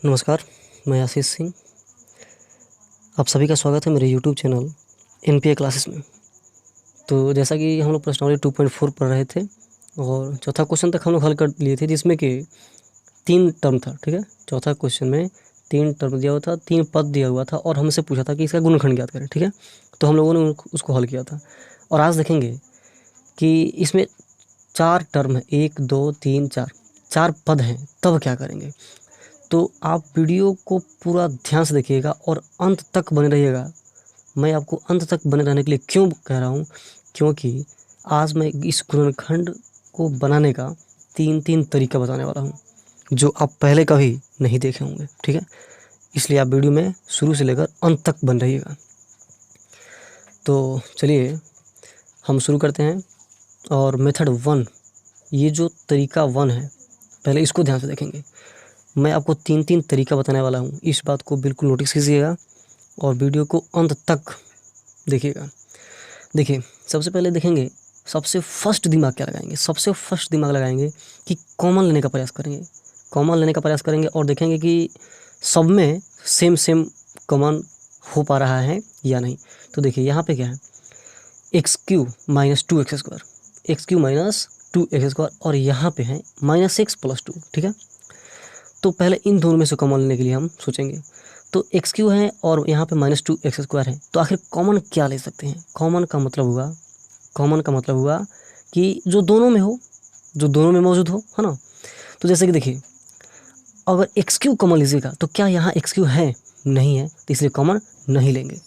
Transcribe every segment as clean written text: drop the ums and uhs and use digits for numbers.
नमस्कार, मैं आशीष सिंह। आप सभी का स्वागत है मेरे यूट्यूब चैनल एनपीए क्लासेस में। तो जैसा कि हम लोग प्रश्नावली 2.4 पढ़ रहे थे और चौथा क्वेश्चन तक हम लोग हल कर लिए थे, जिसमें कि 3 टर्म था। ठीक है, चौथा क्वेश्चन में 3 टर्म दिया हुआ था, 3 पद दिया हुआ था और हमसे पूछा था कि इसका गुणनखंड ज्ञात करें। ठीक है, तो हम लोगों ने उसको हल किया था। और आज देखेंगे कि इसमें 4 टर्म है, 1 2 3 4 पद हैं, तब क्या करेंगे। तो आप वीडियो को पूरा ध्यान से देखिएगा और अंत तक बने रहिएगा। मैं आपको अंत तक बने रहने के लिए क्यों कह रहा हूँ, क्योंकि आज मैं इस गुणनखंड को बनाने का 3 तरीका बताने वाला हूँ, जो आप पहले कभी नहीं देखे होंगे। ठीक है, इसलिए आप वीडियो में शुरू से लेकर अंत तक बन रहिएगा। तो चलिए हम शुरू करते हैं। और मेथड 1, ये जो तरीका 1 है, पहले इसको ध्यान से देखेंगे। मैं आपको 3 तरीका बताने वाला हूँ, इस बात को बिल्कुल नोटिस कीजिएगा और वीडियो को अंत तक देखिएगा। देखिए, सबसे पहले देखेंगे, सबसे फर्स्ट दिमाग क्या लगाएंगे। सबसे फर्स्ट दिमाग लगाएंगे कि कॉमन लेने का प्रयास करेंगे। कॉमन लेने का प्रयास करेंगे और देखेंगे कि सब में सेम कॉमन हो पा रहा है या नहीं। तो देखिए यहाँ पे क्या है, x³ - 2x², x³ - 2x² और यहाँ पे है -x + 2। ठीक है, तो पहले इन दोनों में से कॉमन लेने के लिए हम सोचेंगे। तो x³ है और यहाँ पे -2x² है, तो आखिर कॉमन क्या ले सकते हैं। कॉमन का मतलब हुआ कि जो दोनों में हो, जो दोनों में मौजूद हो, है ना। तो जैसे कि देखिए, अगर x³ कॉमन लीजिएगा तो क्या यहाँ x³ है, नहीं है, तो इसलिए कॉमन नहीं लेंगे।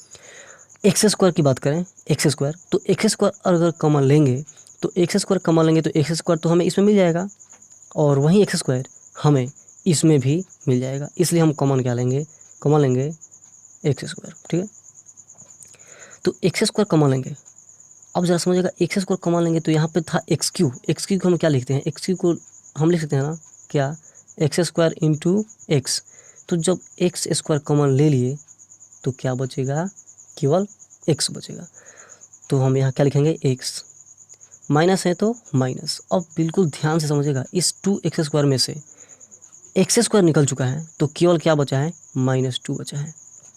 x² की बात करें, x², तो x² अगर कॉमन लेंगे तो x² कॉमन लेंगे तो x² तो हमें इसमें मिल जाएगा और वहीं x² हमें इसमें भी मिल जाएगा, इसलिए हम कॉमन क्या लेंगे, कॉमन लेंगे x²। ठीक है, तो x² कॉमन लेंगे। अब जरा समझिएगा, x² कॉमन लेंगे तो यहाँ पे था x³ को हम क्या लिखते हैं, x³ को हम लिख सकते हैं ना, क्या, x² × x। तो जब x² कॉमन ले लिए तो क्या बचेगा, केवल x बचेगा। तो हम यहाँ क्या लिखेंगे, x, माइनस है तो माइनस। अब बिल्कुल ध्यान से समझिएगा, इस 2x² में से x² निकल चुका है तो केवल क्या बचा है, -2 बचा है।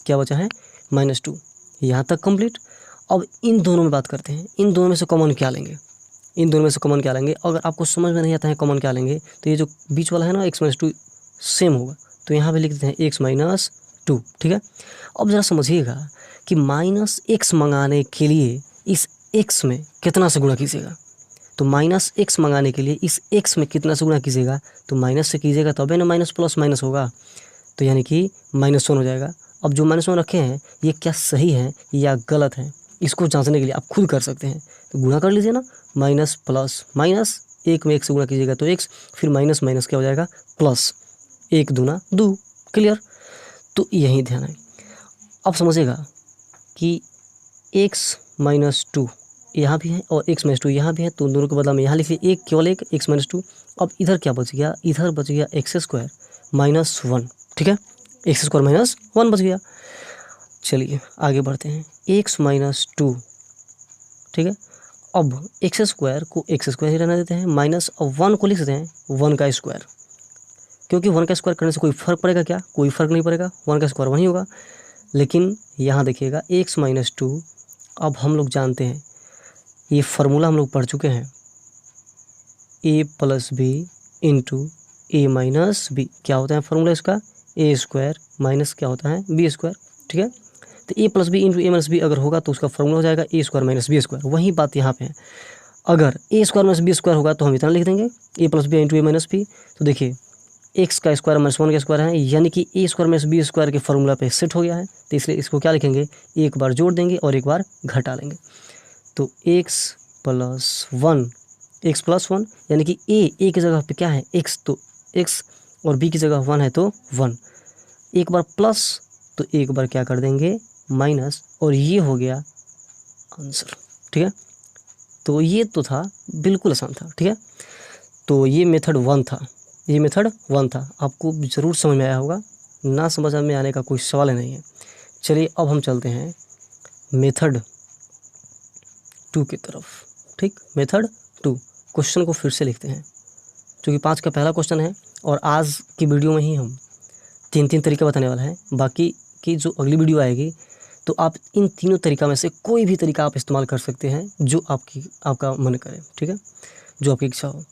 क्या बचा है, -2। यहाँ तक कंप्लीट। अब इन दोनों में बात करते हैं, इन दोनों में से कॉमन क्या लेंगे, इन दोनों में से कॉमन क्या लेंगे। अगर आपको समझ में नहीं आता है कॉमन क्या लेंगे, तो ये जो बीच वाला है ना, x - 2 सेम होगा, तो यहाँ पे लिख देते हैं x - 2। ठीक है, अब ज़रा समझिएगा कि -x मंगाने के लिए इस x में कितना से गुणा कीजिएगा। तो -x मंगाने के लिए इस x में कितना से गुणा कीजिएगा, तो माइनस से कीजिएगा तब ना माइनस प्लस माइनस होगा, तो यानी कि -1 हो जाएगा। अब जो -1 रखे हैं ये क्या सही है या गलत है, इसको जांचने के लिए आप खुद कर सकते हैं। तो गुणा कर लीजिए ना, माइनस प्लस माइनस, 1 में 1 से गुणा कीजिएगा तो x, फिर माइनस माइनस क्या हो जाएगा, प्लस, 1 दूना 2। क्लियर, तो यही ध्यान है। अब समझिएगा कि x - 2 यहाँ भी है और x - 2 यहाँ भी है, तो दोनों के बदला में यहाँ लिख लिया एक, केवल एक, x - 2। अब इधर क्या बच गया, इधर बच गया x² - 1। ठीक है, x² - 1 बच गया। चलिए आगे बढ़ते हैं, x - 2। ठीक है, अब x² को x² ही रहने देते हैं, माइनस, अब 1 को लिख देते हैं 1 का स्क्वायर, क्योंकि 1 का स्क्वायर करने से कोई फ़र्क पड़ेगा क्या, कोई फ़र्क नहीं पड़ेगा, 1 का स्क्वायर वही होगा। लेकिन यहाँ देखिएगा x - 2, अब हम लोग जानते हैं, ये फार्मूला हम लोग पढ़ चुके हैं, a + b × a - b। क्या होता है फार्मूला इसका, a² माइनस क्या होता है, b²। ठीक है, तो a + b × a - b अगर होगा तो उसका फार्मूला हो जाएगा a² - b²। वही बात यहाँ पे है, अगर a² - b² होगा तो हम इतना लिख देंगे a + b × a - b। तो देखिए x का स्क्वायर -1 का स्क्वायर है, यानी कि a² - b² के फार्मूला पे सेट हो गया है, तो इसलिए इसको क्या लिखेंगे, एक बार जोड़ देंगे और एक बार घटा लेंगे। तो x + 1 यानी कि a की जगह पे क्या है, x, तो x, और b की जगह 1 है तो 1। एक बार प्लस तो एक बार क्या कर देंगे, माइनस, और ये हो गया आंसर। ठीक है, तो ये तो था, बिल्कुल आसान था। ठीक है, तो ये मेथड 1 था, ये मेथड 1 था, आपको ज़रूर समझ में आया होगा, ना समझ में आने का कोई सवाल ही नहीं है। चलिए अब हम चलते हैं मेथड 2 की तरफ। ठीक, मेथड 2, क्वेश्चन को फिर से लिखते हैं, क्योंकि 5 का पहला क्वेश्चन है और आज की वीडियो में ही हम तीन तरीका बताने वाला है। बाकी की जो अगली वीडियो आएगी तो आप इन तीनों तरीका में से कोई भी तरीका आप इस्तेमाल कर सकते हैं जो आपका मन करे, ठीक है, जो आपकी इच्छा हो।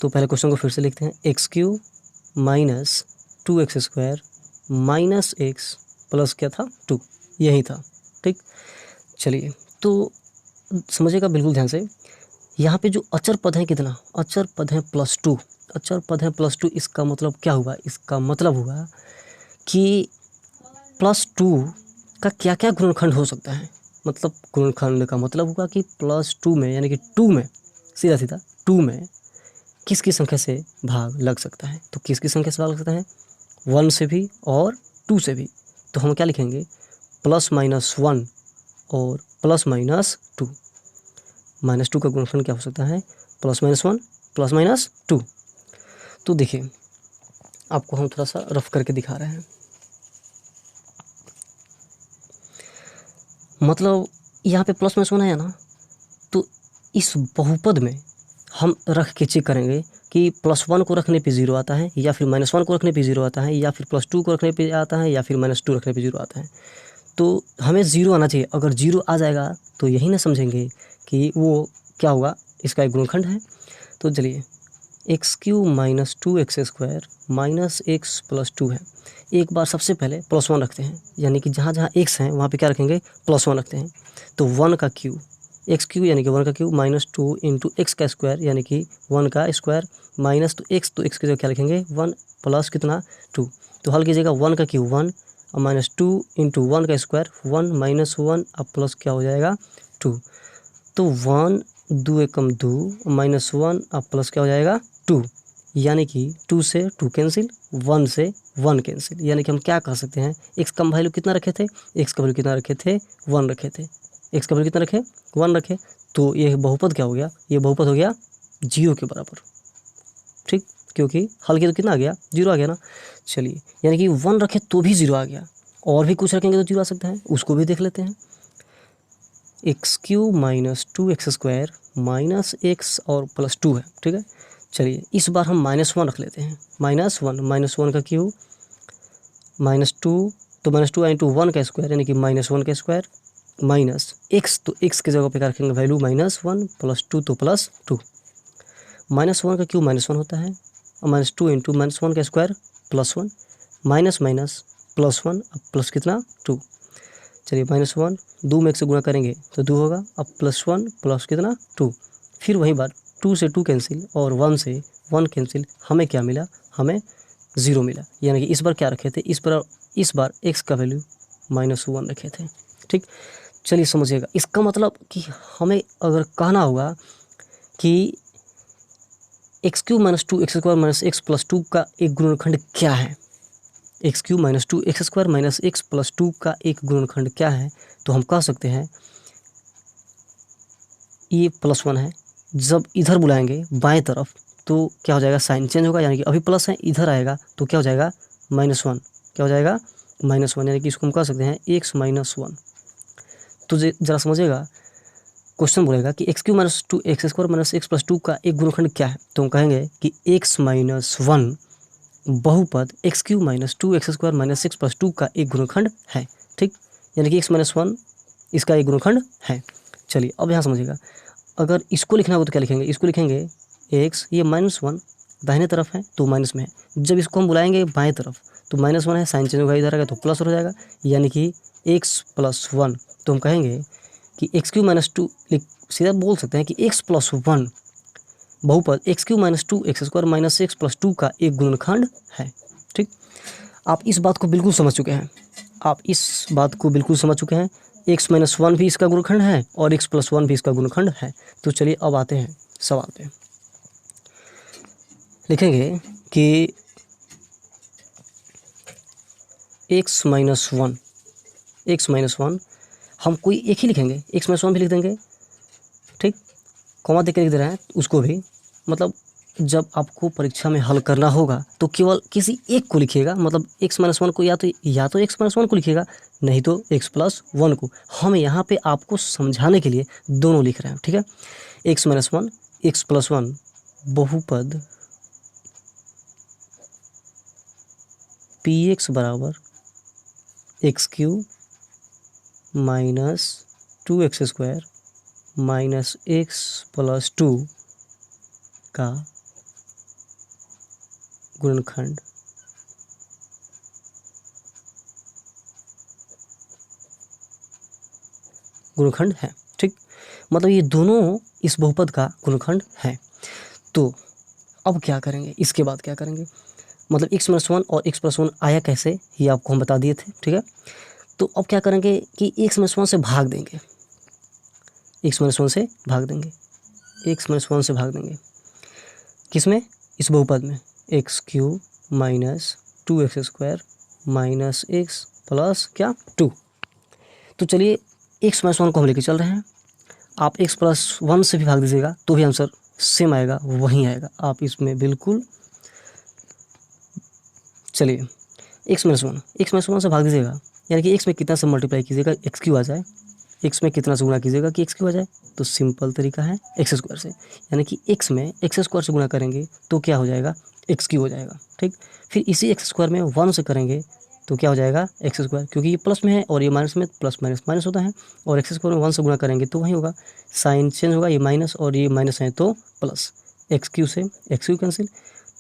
तो पहले क्वेश्चन को फिर से लिखते हैं, x³ minus 2x² minus x plus क्या था 2, यही था, ठीक। चलिए तो समझिएगा बिल्कुल ध्यान से, यहाँ पे जो अचर पद है कितना, अचर पद है +2, अचर पद है +2। इसका मतलब क्या हुआ, इसका मतलब हुआ कि +2 का क्या क्या गुणनखंड हो सकता है। मतलब गुणनखंड का मतलब हुआ कि +2 में, यानी कि 2 में, सीधा सीधा 2 में किसकी संख्या से भाग लग सकता है। तो किसकी संख्या से भाग लग सकता है, 1 से भी और 2 से भी। तो हम क्या लिखेंगे, +-1 और +-2। -2 का गुणनखंड क्या हो सकता है, +-1 +-2। तो देखिए आपको हम थोड़ा सा रफ करके दिखा रहे हैं। मतलब यहाँ पे +-1 आया ना, तो इस बहुपद में हम रख के चेक करेंगे कि +1 को रखने पे 0 आता है, या फिर -1 को रखने पे 0 आता है, या फिर +2 को रखने पे आता है, या फिर -2 रखने पे 0 आता है। तो हमें 0 आना चाहिए। अगर 0 आ जाएगा तो यही ना समझेंगे कि वो क्या होगा, इसका एक गुणनखंड है। तो चलिए x³ minus 2x² minus x plus 2 है। एक बार सबसे पहले +1 रखते हैं, यानी कि जहाँ जहाँ x हैं वहाँ पे क्या रखेंगे, +1 रखते हैं। तो 1 का क्यूब, x³ यानी कि 1 का क्यूब माइनस 2 इंटू एक्स का स्क्वायर, यानी कि 1 का स्क्वायर माइनस तो x की जगह क्या लिखेंगे, 1 प्लस कितना 2। तो हल कीजिएगा, 1 का क्यूब 1 और माइनस 2 इंटू 1 का स्क्वायर 1 माइनस 1 अब प्लस क्या हो जाएगा 2। तो 1 2 एकम 2 माइनस 1 अब प्लस क्या हो जाएगा 2, यानी कि 2 से 2 कैंसिल, 1 से 1 कैंसिल। यानी कि हम क्या कह सकते हैं, x का वैल्यू कितना रखे थे, x का वैल्यू कितना रखे थे 1 रखे थे, x का वैल्यू कितना रखे 1 रखे। तो ये बहुपद क्या हो गया, ये बहुपद हो गया 0 के बराबर, ठीक, क्योंकि हल किया तो कितना आ गया 0 आ गया ना। चलिए यानी कि 1 रखे तो भी 0 आ गया, और भी कुछ रखेंगे तो 0 आ सकता है, उसको भी देख लेते हैं। x³ minus 2x² minus x और प्लस 2 है, ठीक है। चलिए इस बार हम -1 रख लेते हैं, -1 का क्यूब माइनस 2, तो -2 इंटू 1 का स्क्वायर यानी कि -1 का स्क्वायर माइनस x, तो x की जगह पे क्या रखेंगे वैल्यू -1 प्लस 2 तो प्लस 2। -1 का क्यूब -1 होता है और -2 इंटू -1 का स्क्वायर +1 माइनस माइनस +1 अब प्लस कितना 2। चलिए -1 2 में 1 से गुणा करेंगे तो 2 होगा, अब +1 प्लस कितना 2। फिर वही बात 2 से 2 कैंसिल और 1 से 1 कैंसिल, हमें क्या मिला, हमें 0 मिला। यानी कि इस बार क्या रखे थे, इस बार x का वैल्यू -1 रखे थे, ठीक। चलिए समझिएगा, इसका मतलब कि हमें अगर कहना होगा कि x³ minus 2x² minus x plus 2 का एक गुणनखंड क्या है, x³ minus 2x² minus x plus 2 का एक गुणनखंड क्या है, तो हम कह सकते हैं ये +1 है। जब इधर बुलाएंगे बाएं तरफ तो क्या हो जाएगा, साइन चेंज होगा, यानी कि अभी प्लस है, इधर आएगा तो क्या हो जाएगा -1, क्या हो जाएगा -1, यानी कि इसको हम कह सकते हैं x माइनस 1। तो जरा समझिएगा, क्वेश्चन बोलेगा कि x³ minus 2x² minus x plus 2 का एक गुणनखंड क्या है, तो हम कहेंगे कि x माइनस 1 बहुपद x³ minus 2x² minus x plus 2 का एक गुणनखंड है, ठीक। यानी कि x माइनस 1 इसका एक गुणनखंड है। चलिए अब यहाँ समझिएगा, अगर इसको लिखना हो तो क्या लिखेंगे, इसको लिखेंगे x, ये -1 दाहिने तरफ है तो माइनस में है, जब इसको हम बुलाएंगे बाएं तरफ तो -1 है, साइन चेंज होगा, इधर आएगा तो प्लस हो जाएगा, यानी कि x प्लस 1। तो हम कहेंगे कि x³ माइनस 2, सीधा बोल सकते हैं कि x प्लस 1 बहुपद x³ minus 2x² minus x plus 2 का एक गुणनखंड है, ठीक। आप इस बात को बिल्कुल समझ चुके हैं, आप इस बात को बिल्कुल समझ चुके हैं, x माइनस 1 भी इसका गुणनखंड है और x प्लस 1 भी इसका गुणनखंड है। तो चलिए अब आते हैं सवाल पे, लिखेंगे कि x माइनस 1 हम कोई एक ही लिखेंगे, x माइनस 1 भी लिख देंगे, ठीक, कॉमा देकर लिख दे रहे हैं उसको भी। मतलब जब आपको परीक्षा में हल करना होगा तो केवल किसी एक को लिखिएगा, मतलब x माइनस 1 को या तो x माइनस 1 को लिखिएगा, नहीं तो x प्लस 1 को। हम यहाँ पे आपको समझाने के लिए दोनों लिख रहे हैं, ठीक है। x माइनस 1 x प्लस 1 बहुपद पी एक्स बराबर x Q minus 2x² minus x plus 2 का गुणनखंड है। ठीक, मतलब ये दोनों इस बहुपद का गुणनखंड है। तो अब क्या करेंगे, इसके बाद क्या करेंगे, मतलब x-1 और x+1 आया कैसे ये आपको हम बता दिए थे। ठीक है, तो अब क्या करेंगे कि x-1 से भाग देंगे, x-1 से भाग देंगे, x-1 से भाग देंगे किसमें, इस बहुपद में, x³ minus 2x² minus x plus क्या 2। तो चलिए x-1 को हम लेके चल रहे हैं, आप x+1 से भी भाग दीजिएगा तो भी आंसर सेम आएगा, वहीं आएगा, आप इसमें बिल्कुल। चलिए x-1 से भाग दीजिएगा, यानी कि x में कितना से मल्टीप्लाई कीजिएगा x³ आ जाए, x में कितना से गुणा कीजिएगा कि x³ आ जाए, तो सिंपल तरीका है x² से, यानी कि x में x² से गुणा करेंगे तो क्या हो जाएगा, x³ हो जाएगा। ठीक, फिर इसी x² में 1 से करेंगे तो क्या हो जाएगा x², क्योंकि ये प्लस में है और ये माइनस में, प्लस माइनस माइनस होता है, और x² में 1 से गुणा करेंगे तो वही होगा, साइन चेंज होगा, ये माइनस और ये माइनस है तो प्लस, x³ से x³ कैंसिल,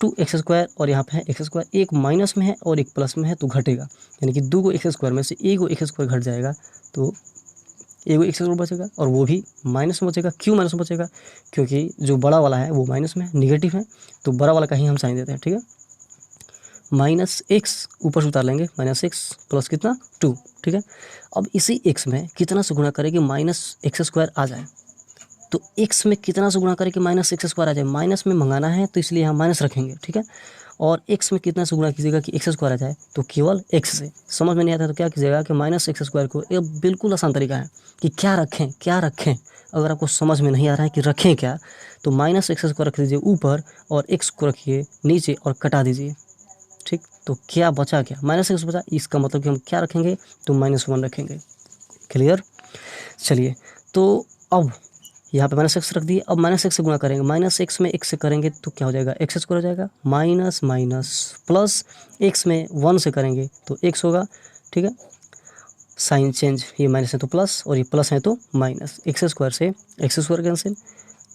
2x² और यहाँ पे है x², एक माइनस में है और एक प्लस में है तो घटेगा, यानी कि 2 x² में से 1 x² घट जाएगा तो 1 x² बचेगा, और वो भी माइनस में बचेगा। क्यों माइनस में बचेगा, क्योंकि जो बड़ा वाला है वो माइनस में है, निगेटिव है, तो बड़ा वाला का ही हम साइन देते हैं। ठीक है, माइनस एक्स ऊपर से उतार लेंगे, माइनस एक्स प्लस कितना 2। ठीक है, अब इसी x में कितना से गुणा करें कि माइनस x² आ जाए, तो x में कितना से गुणा करें कि माइनस x² आ जाए, माइनस में मंगाना है तो इसलिए हम माइनस रखेंगे। ठीक है, और x में कितना से गुणा कीजिएगा कि x² आ जाए, तो केवल x से। समझ में नहीं आता तो क्या कीजिएगा कि माइनस x² को, ये बिल्कुल आसान तरीका है कि क्या रखें। अगर आपको समझ में नहीं आ रहा है कि रखें क्या, तो माइनस x² रख दीजिए ऊपर और x को रखिए नीचे और कटा दीजिए। ठीक, तो क्या बचा, क्या माइनस एक्स बचा, इसका मतलब कि हम क्या रखेंगे, तो -1 रखेंगे। क्लियर, चलिए तो अब यहाँ पे माइनस एक्स रख दिए, अब माइनस एक्स से गुणा करेंगे, माइनस एक्स में एक्स से करेंगे तो क्या हो जाएगा, x² हो जाएगा, माइनस माइनस प्लस, एक्स में 1 से करेंगे तो x होगा। ठीक है, साइन चेंज, ये माइनस है तो प्लस और ये प्लस है तो माइनस, x² से x² cancel,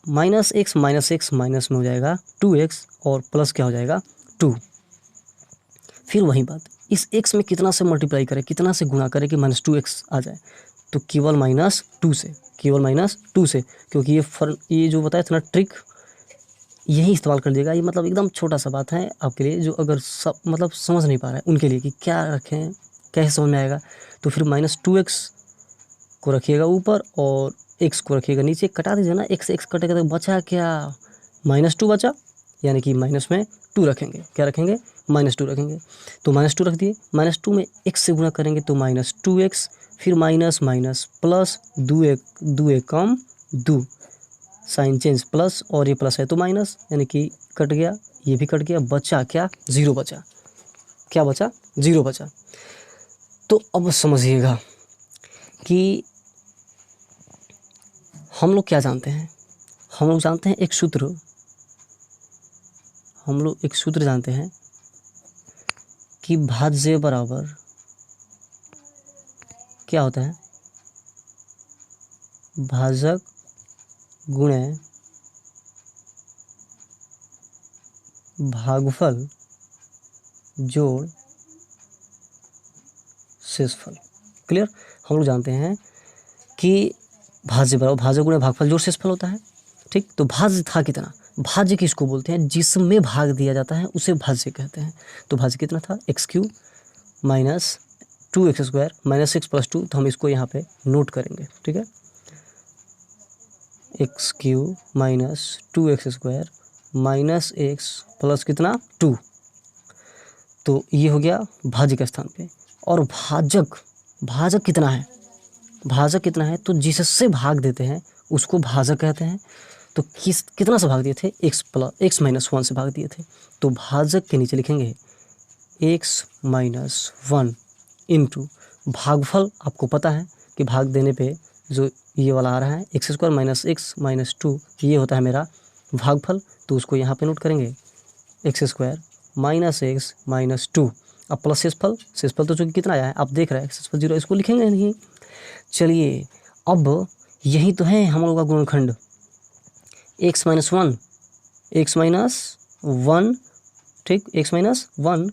minus x minus में हो जाएगा 2x और प्लस क्या हो जाएगा 2। फिर वही बात, इस x में कितना से मल्टीप्लाई करें, कितना से गुणा करें कि -2x आ जाए, तो केवल -2 से, क्योंकि ये जो बताया था ना ट्रिक, यही इस्तेमाल कर दिएगा। ये मतलब एकदम छोटा सा बात है आपके लिए, जो अगर सब मतलब समझ नहीं पा रहा है उनके लिए कि क्या रखें, कैसे समझ में आएगा, तो फिर -2x को रखिएगा ऊपर और x को रखिएगा नीचे, कटा दीजिए ना, x से x कटेगा तो बचा क्या, -2 बचा, यानी कि माइनस में 2 रखेंगे, क्या रखेंगे, -2 रखेंगे, तो -2 रख दिए, -2 में x से गुणा करेंगे तो -2x, फिर माइनस माइनस प्लस, 2 एक कम 2, साइन चेंज प्लस और ये प्लस है तो माइनस, यानी कि कट गया, ये भी कट गया, बचा क्या, 0 बचा, क्या बचा, 0 बचा। तो अब समझिएगा कि हम लोग क्या जानते हैं, हम लोग जानते हैं एक सूत्र, जानते हैं कि भाज्य बराबर क्या होता है, भाजक गुणे भागफल जोड़ शेषफल। क्लियर, हम लोग जानते हैं कि भाज्य बराबर भाजक गुणे भागफल जोड़ शेषफल होता है। ठीक, तो भाज्य था कितना, भाज्य किसको बोलते हैं, जिसमें भाग दिया जाता है उसे भाज्य कहते हैं। तो भाज्य कितना था, x³ minus 2x² minus x plus 2, तो हम इसको यहाँ पे नोट करेंगे। ठीक है, x³ minus 2x² minus x plus कितना 2, तो ये हो गया भाज्य के स्थान पे। और भाजक कितना है, तो जिससे भाग देते हैं उसको भाजक कहते हैं। तो कितना से भाग दिए थे, x माइनस 1 से भाग दिए थे, तो भाजक के नीचे लिखेंगे x माइनस 1 इंटू भागफल। आपको पता है कि भाग देने पे जो ये वाला आ रहा है x² माइनस एक्स माइनस 2, ये होता है मेरा भागफल, तो उसको यहाँ पे नोट करेंगे x² माइनस एक्स माइनस 2। अब प्लस शेषफल तो चूँकि कितना आया है आप देख रहे हैं, शेषफल 0, इसको लिखेंगे नहीं। चलिए अब यही तो है हम लोग का गुणनखंड, x - 1, x - 1, ठीक, x - 1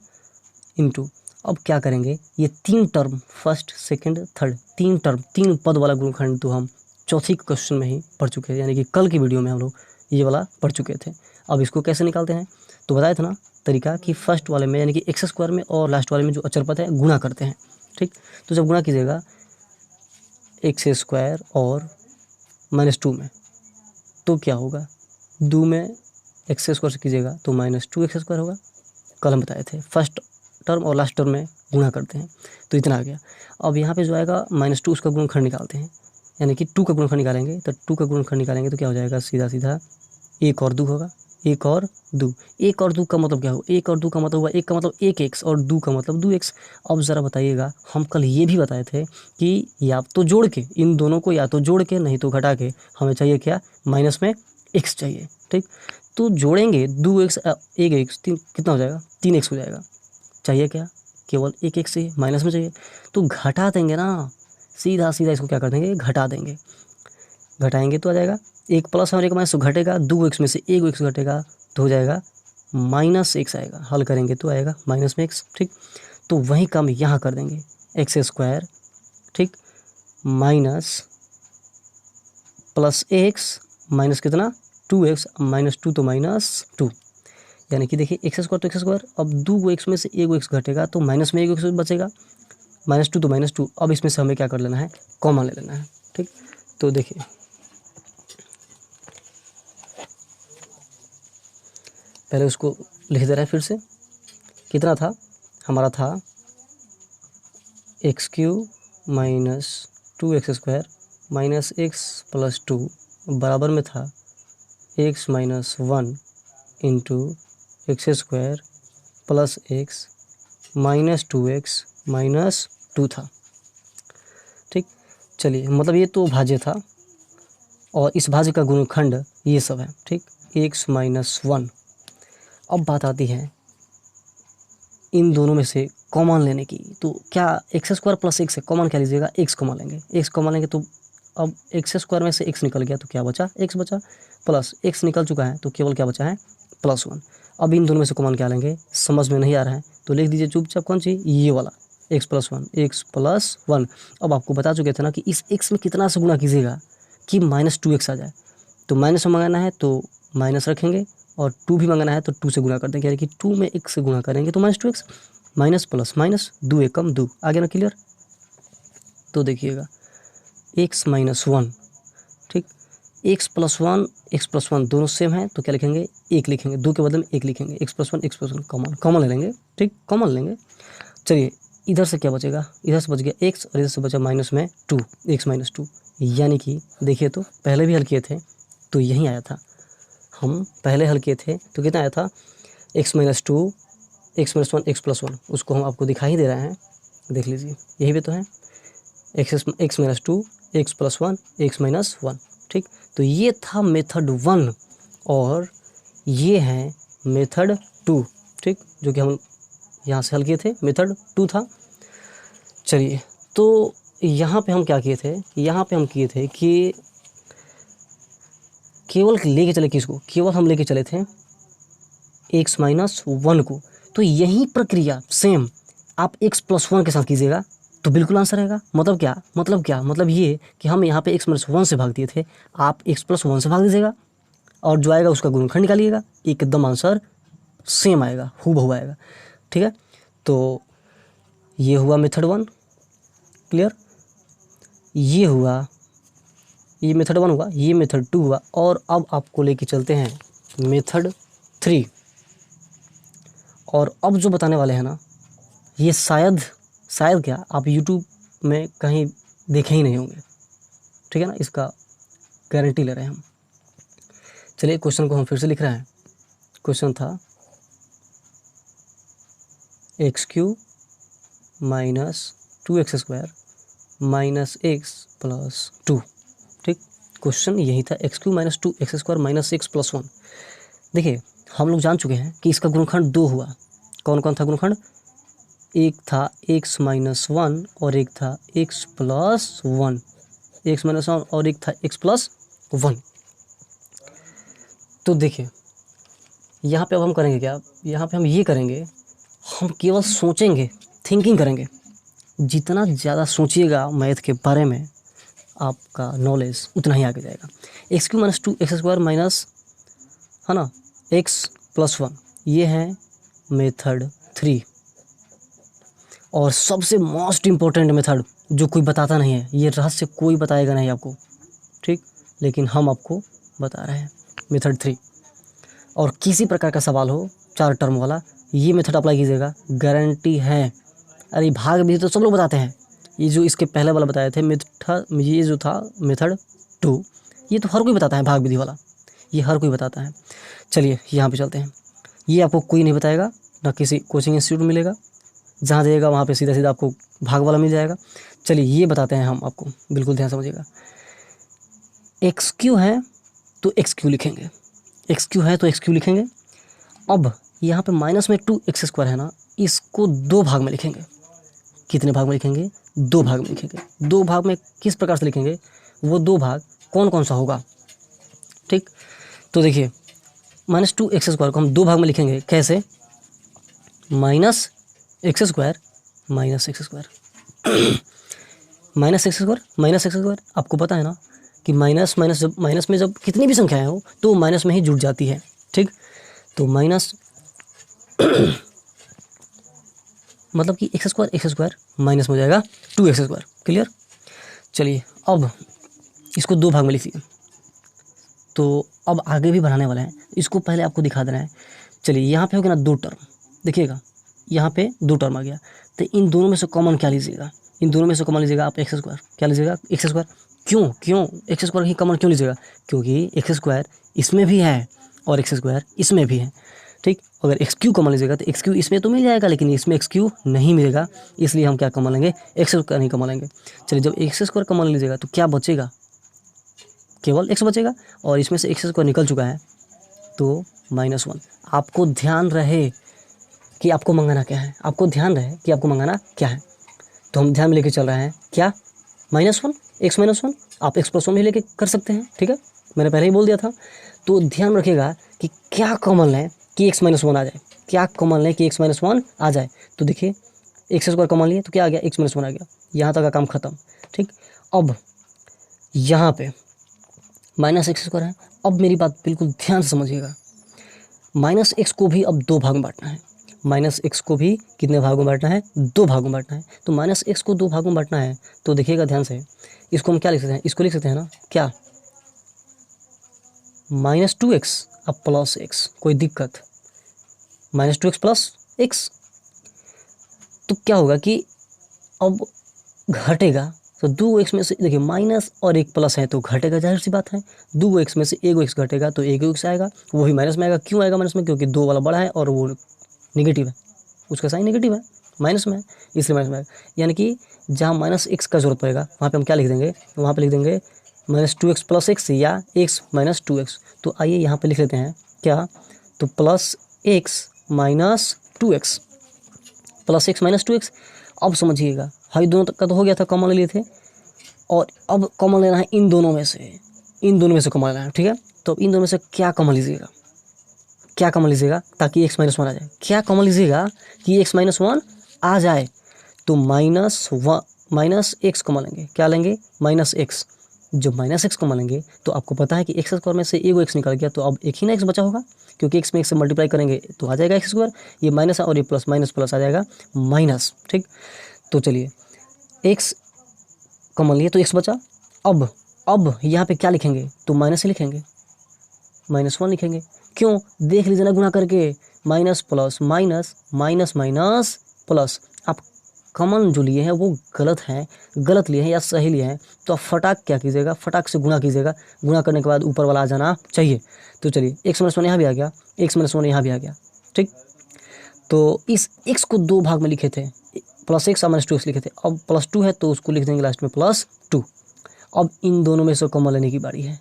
इंटू, अब क्या करेंगे, ये 3 term first second third, 3 term 3 पद वाला गुणनखंड तो हम चौथी क्वेश्चन में ही पढ़ चुके हैं, यानी कि कल की वीडियो में हम लोग ये वाला पढ़ चुके थे। अब इसको कैसे निकालते हैं, तो बताया था ना तरीका कि फर्स्ट वाले में यानी कि एक्स स्क्वायर में और लास्ट वाले में जो अचर पद है गुणा करते हैं, ठीक। तो जब गुणा कीजिएगा एक्स स्क्वायर और -2 में, तो क्या होगा, 2 में एक्स स्क्वायर से कीजिएगा तो -2x² होगा। कल हम बताए थे फर्स्ट टर्म और लास्ट टर्म में गुणा करते हैं, तो इतना आ गया। अब यहाँ पे जो आएगा -2 उसका गुणनखंड निकालते हैं, यानी कि 2 का गुणनखंड निकालेंगे, तो 2 का गुणनखंड निकालेंगे तो क्या हो जाएगा, सीधा सीधा 1 और 2 होगा, 1 और 2, 1 और 2 का मतलब क्या होगा, 1 और 2 का मतलब हुआ 1 का मतलब 1x और 2 का मतलब 2x। अब ज़रा बताइएगा, हम कल ये भी बताए थे कि या तो जोड़ के, इन दोनों को या तो जोड़ के नहीं तो घटा के हमें चाहिए क्या, माइनस में x चाहिए, ठीक। तो जोड़ेंगे 2x 1x, कितना हो जाएगा, 3x हो जाएगा। चाहिए क्या, केवल 1x चाहिए, माइनस में चाहिए, तो घटा देंगे ना, सीधा सीधा इसको क्या कर देंगे, घटा देंगे। घटाएंगे तो आ जाएगा 1 प्लस और 1 माइनस, तो घटेगा 2x में से 1x घटेगा तो हो जाएगा -x आएगा। हल करेंगे तो आएगा माइनस में x, ठीक। तो वही काम यहाँ कर देंगे, x², ठीक, माइनस प्लस x माइनस कितना 2x, -2 तो -2, यानी कि देखिए x² तो x², अब 2x में से 1x घटेगा तो माइनस में 1x बचेगा, -2 तो -2। अब इसमें से हमें क्या कर लेना है, कॉमन ले लेना है, ठीक। तो देखिए पहले उसको लिख दे रहे हैं फिर से, कितना था हमारा, था x³ - 2x² -x + 2 बराबर में था x - 1 into x² plus x -2x -2 था, ठीक। चलिए मतलब ये तो भाज्य था और इस भाज्य का गुणनखंड ये सब है, ठीक, x - 1। अब बात आती है इन दोनों में से कॉमन लेने की, तो क्या x² प्लस x है, कॉमन क्या लीजिएगा, x कॉमन लेंगे, x कॉमन लेंगे तो अब x² में से x निकल गया तो क्या बचा, x बचा, प्लस x निकल चुका है तो केवल क्या बचा है, +1। अब इन दोनों में से कॉमन क्या लेंगे, समझ में नहीं आ रहा है तो लिख दीजिए चुपचाप, कौन सी, ये वाला x + 1। अब आपको बता चुके थे ना कि इस x में कितना से गुणा कीजिएगा कि -2x आ जाए, तो माइनस में मंगाना है तो माइनस रखेंगे और 2 भी मंगाना है तो 2 से गुणा कर देंगे, यानी कि 2 में x से गुणा करेंगे तो -2x, माइनस प्लस माइनस, 2 एक कम 2, आ गया ना क्लियर। तो देखिएगा x - 1, ठीक, x + 1 दोनों सेम है तो क्या लिखेंगे, 1 लिखेंगे, 2 के बदले में 1 लिखेंगे, x + 1 कॉमन ले लेंगे, ठीक, कॉमन लेंगे। चलिए इधर से क्या बचेगा, इधर से बच गया x और इधर से बचा माइनस में 2, x - 2, यानी कि देखिए तो पहले भी हल किए थे तो यही आया था, हम पहले हल किए थे तो कितना आया था, x - 2 x - 1 x + 1, उसको हम आपको दिखा ही दे रहे हैं, देख लीजिए यही भी तो है, x - 2 x + 1 x - 1, ठीक। तो ये था मेथड 1 और ये है मेथड 2, ठीक, जो कि हम यहाँ से हल किए थे, मेथड 2 था। चलिए तो यहाँ पे हम क्या किए थे, यहाँ पे हम किए थे कि केवल लेके चले किसको, केवल हम लेके चले थे x - 1 को, तो यही प्रक्रिया सेम आप x + 1 के साथ कीजिएगा तो बिल्कुल आंसर आएगा। मतलब क्या, मतलब ये कि हम यहाँ पे x - 1 से भाग दिए थे, आप x + 1 से भाग दीजिएगा और जो आएगा उसका गुणनखंड निकालिएगा, एकदम आंसर सेम आएगा, हूबहू आएगा, ठीक है। तो ये हुआ मेथड 1, क्लियर, ये हुआ, ये मेथड 1 हुआ, ये मेथड 2 हुआ, और अब आपको लेके चलते हैं मेथड 3। और अब जो बताने वाले हैं ना, ये शायद क्या आप YouTube में कहीं देखे ही नहीं होंगे, ठीक है ना, इसका गारंटी ले रहे हैं हम। चलिए क्वेश्चन को हम फिर से लिख रहे हैं, क्वेश्चन था x³ - 2x² -x + 2, ठीक, क्वेश्चन यही था, x³ - 2x² -x + 1। देखिए हम लोग जान चुके हैं कि इसका गुणनखंड 2 हुआ, कौन कौन था गुणनखंड, एक था x माइनस वन और एक था x plus one, x minus one और एक था x प्लस वन। तो देखिए यहाँ पे अब हम करेंगे क्या, यहाँ पे हम ये करेंगे, हम केवल सोचेंगे, थिंकिंग करेंगे। जितना ज़्यादा सोचिएगा मैथ के बारे में आपका नॉलेज उतना ही आगे जाएगा। X Q minus two x square minus, है ना, एक्स प्लस वन, ये है मेथड 3। और सबसे मोस्ट इम्पोर्टेंट मेथड जो कोई बताता नहीं है, ये रहस्य कोई बताएगा नहीं आपको, ठीक, लेकिन हम आपको बता रहे हैं, मेथड 3। और किसी प्रकार का सवाल हो 4 टर्म वाला, ये मेथड अप्लाई कीजिएगा, गारंटी है। अरे भाग विधि तो सब लोग बताते हैं, ये जो इसके पहले वाला बताए थे ये जो था मेथड 2, ये तो हर कोई बताता है, भाग विधि वाला ये हर कोई बताता है। चलिए यहाँ पे चलते हैं, ये आपको कोई नहीं बताएगा, ना किसी कोचिंग इंस्टीट्यूट मिलेगा, जहाँ जाइएगा वहाँ पे सीधा सीधा आपको भाग वाला मिल जाएगा। चलिए ये बताते हैं हम आपको, बिल्कुल ध्यान समझिएगा। एक्स क्यू है तो एक्स क्यू लिखेंगे, एक्स क्यू है तो एक्स क्यू लिखेंगे। अब यहाँ पे माइनस में 2x स्क्वायर है ना, इसको 2 भाग में लिखेंगे। कितने भाग में लिखेंगे? 2 भाग में लिखेंगे। 2 भाग में किस प्रकार से लिखेंगे, वो 2 भाग कौन कौन सा होगा, ठीक। तो देखिए माइनस 2x स्क्वायर को हम 2 भाग में लिखेंगे, कैसे, minus x square minus x square minus x square minus x square. आपको पता है ना कि माइनस माइनस, जब माइनस में जब कितनी भी संख्याएं हो तो माइनस में ही जुड़ जाती है, ठीक। तो माइनस मतलब कि एक्स स्क्वायर माइनस में हो जाएगा 2x स्क्वायर, क्लियर। चलिए अब इसको 2 भाग में लिखिए। तो अब आगे भी बढ़ाने वाले हैं, इसको पहले आपको दिखा देना है। चलिए यहाँ पे हो गया ना 2 टर्म, देखिएगा यहाँ पे 2 टर्म आ गया, तो इन दोनों में से कॉमन क्या लीजिएगा, इन दोनों में से कॉमन लीजिएगा आप एक्स स्क्वायर, क्या लीजिएगा, एक्स स्क्वायर। क्यों एक्स स्क्वायर ही कॉमन क्यों लीजिएगा, क्योंकि एक्स स्क्वायर इसमें भी है और एक्स स्क्वायर इसमें भी है, ठीक। अगर एक्स क्यू कॉमन लीजिएगा तो एक्स क्यू इसमें तो मिल जाएगा, लेकिन इसमें एक्स क्यू नहीं मिलेगा, इसलिए हम क्या कॉमन लेंगे, एक्स स्क्वायर नहीं कॉमन लेंगे। चलिए जब एक्स स्क्वायर कॉमन लीजिएगा तो क्या बचेगा, केवल एक्स बचेगा, और इसमें से एक्स स्क्वायर निकल चुका है तो -1। आपको ध्यान रहे कि आपको मंगाना क्या है, आपको ध्यान रहे कि आपको मंगाना क्या है, तो हम ध्यान में लेके चल रहे हैं क्या, -1, एक्स -1। आप एक्स प्लस 1 भी लेके कर सकते हैं, ठीक है, मैंने पहले ही बोल दिया था। तो ध्यान रखिएगा कि क्या कॉमन लें कि एक्स -1 आ जाए, क्या कॉमन लें कि एक्स -1 आ जाए। तो देखिए एक्स स्क्वायर कॉमन लिए तो क्या आ गया, एक्स -1 आ गया, यहाँ तक का काम खत्म, ठीक। अब यहाँ पे -x स्क्वायर है। अब मेरी बात बिल्कुल ध्यान से समझिएगा, -x को भी अब 2 भाग में बांटना है, -x को भी कितने भागों में बांटना है, 2 भागों में बांटना है। तो -x को 2 भागों में बांटना है, तो देखिएगा ध्यान से, इसको हम क्या लिख सकते हैं, इसको लिख सकते हैं ना, क्या, -2x अब प्लस x, कोई दिक्कत, -2x प्लस x। तो क्या होगा कि अब घटेगा, तो 2x में से देखिए माइनस और एक प्लस है तो घटेगा, जाहिर सी बात है। 2x में से 1x घटेगा तो 1x आएगा, वो भी माइनस में आएगा। क्यों आएगा माइनस में, क्योंकि 2 वाला बड़ा है और वो नेगेटिव है, उसका साइन नेगेटिव है, माइनस में है, इसलिए माइनस में आएगा। यानी कि जहाँ -x का जरूरत पड़ेगा वहाँ पे हम क्या लिख देंगे, वहाँ पे लिख देंगे -2x प्लस x या x माइनस 2x। तो आइए यहाँ पे लिख लेते हैं क्या, तो plus x minus 2x, plus x minus 2x। अब समझिएगा, हाई दोनों तक का तो हो गया था, कॉमन ले लिए थे, और अब कॉमन लेना है इन दोनों में से, इन दोनों में से कॉमन लेना है, ठीक है। तो इन दोनों में से क्या कॉमन लीजिएगा, क्या कॉमन लीजिएगा ताकि x -1 आ जाए, क्या कॉमन लीजिएगा कि x -1 आ जाए, तो -x कॉमन लेंगे, क्या लेंगे, -x। जब -x कॉमन लेंगे तो आपको पता है कि एक्स स्क्वायर में से एगो x निकल गया, तो अब एक ही ना x बचा होगा, क्योंकि x में x से मल्टीप्लाई करेंगे तो आ जाएगा एक्स स्क्वायर, ये माइनस और ये प्लस, माइनस प्लस आ जाएगा माइनस, ठीक। तो चलिए x कॉमन लिए तो x बचा। अब यहाँ पे क्या लिखेंगे, तो माइनस ही लिखेंगे, -1 लिखेंगे। क्यों, देख लीजिए ना गुणा करके, minus plus minus, minus minus plus. आप कॉमन जो लिए हैं वो गलत हैं, गलत लिए हैं या सही लिए हैं, तो आप फटाक क्या कीजिएगा, फटाक से गुणा कीजिएगा, गुणा करने के बाद ऊपर वाला आ जाना चाहिए। तो चलिए x -1 यहाँ भी आ गया, x -1 यहाँ भी आ गया, ठीक। तो इस x को 2 भाग में लिखे थे, +x और -2x लिखे थे, अब +2 है तो उसको लिख देंगे लास्ट में +2। अब इन दोनों में से कॉमन लेने की बारी है,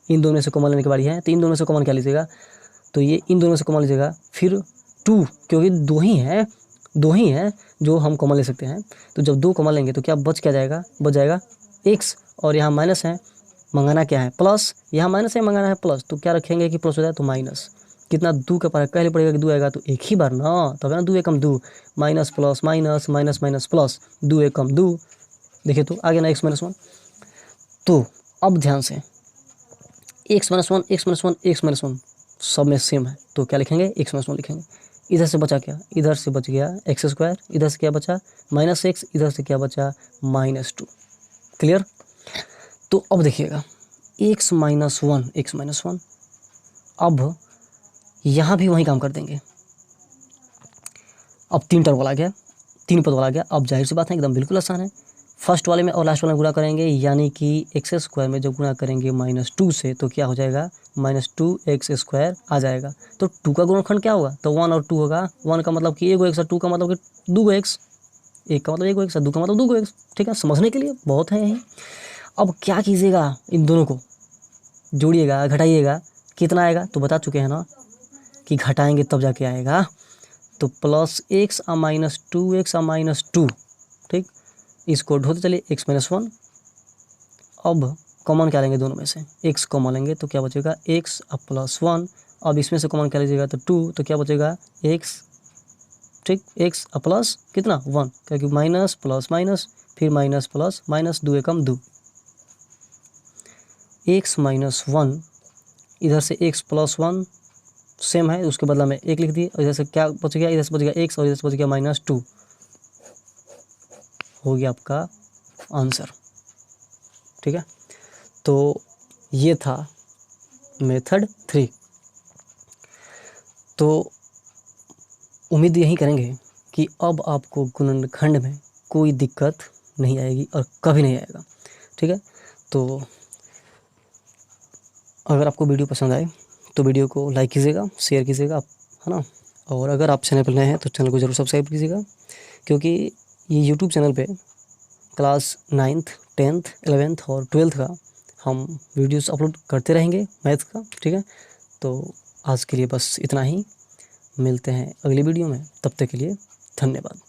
इन दोनों में से कॉमन लेने की बारी है। तो इन दोनों में से कॉमन क्या लीजिएगा, तो ये इन दोनों में से कॉमन लीजिएगा, फिर 2, क्योंकि 2 ही है, दो ही हैं जो हम कॉमन ले सकते हैं। तो जब 2 कॉमन लेंगे तो क्या बच जाएगा x, और यहाँ माइनस है, मंगाना क्या है प्लस, यहाँ माइनस है मंगाना है प्लस, तो क्या रखेंगे कि प्लस हो जाए तो माइनस, कितना 2 का पावर पहले पड़ेगा कि 2 आएगा तो एक ही बार ना, तब है ना 2 एकम 2, minus plus minus minus minus plus, 2 एकम 2, देखिए तो आ गया ना x-1। तो अब ध्यान से x-1 x-1 x-1 सब में सेम है, तो क्या लिखेंगे x-1 लिखेंगे। इधर से बचा क्या, इधर से बच गया x², इधर से क्या बचा -x, इधर से क्या बचा -2। क्लियर। तो अब देखिएगा x-1 अब यहाँ भी वही काम कर देंगे। अब 3 टर्म वाला गया, 3 पद वाला गया। अब जाहिर सी बात है एकदम बिल्कुल आसान है, फर्स्ट वाले में और लास्ट वाले में गुणा करेंगे, यानी कि x² में जब गुणा करेंगे -2 से तो क्या हो जाएगा -2x² आ जाएगा। तो 2 का गुणनखंड क्या होगा, तो 1 और 2 होगा। 1 का मतलब कि 1 x और 2 का मतलब कि 2 x, 1 का मतलब 1 x और 2 का मतलब 2 x। ठीक है, समझने के लिए बहुत है यही। अब क्या कीजिएगा, इन दोनों को जोड़िएगा घटाइएगा, कितना आएगा तो बता चुके हैं ना कि घटाएंगे तब जाके आएगा। तो +x और -2x और -2, ठीक, इसको ढोते चलिए x-1। अब कॉमन क्या लेंगे दोनों में से, x कॉमन लेंगे तो क्या बचेगा x और +1। अब इसमें से कॉमन क्या लीजिएगा तो 2, तो क्या बचेगा x, ठीक, x और प्लस कितना 1, क्योंकि माइनस प्लस माइनस फिर माइनस प्लस माइनस, 2 एकम 2, x-1, इधर से x +1 सेम है, उसके बदला में 1 लिख दिए, और इधर से क्या बच गया, इधर से बच गया x और इधर से बच गया -2, हो गया आपका आंसर। ठीक है, तो ये था मेथड 3। तो उम्मीद यही करेंगे कि अब आपको गुणनखंड में कोई दिक्कत नहीं आएगी और कभी नहीं आएगा। ठीक है, तो अगर आपको वीडियो पसंद आए तो वीडियो को लाइक कीजिएगा, शेयर कीजिएगा, है ना। और अगर आप चैनल पर नए हैं तो चैनल को ज़रूर सब्सक्राइब कीजिएगा, क्योंकि ये यूट्यूब चैनल पे क्लास 9th 10th 11th और 12th का हम वीडियोस अपलोड करते रहेंगे मैथ का। ठीक है, तो आज के लिए बस इतना ही, मिलते हैं अगली वीडियो में, तब तक के लिए धन्यवाद।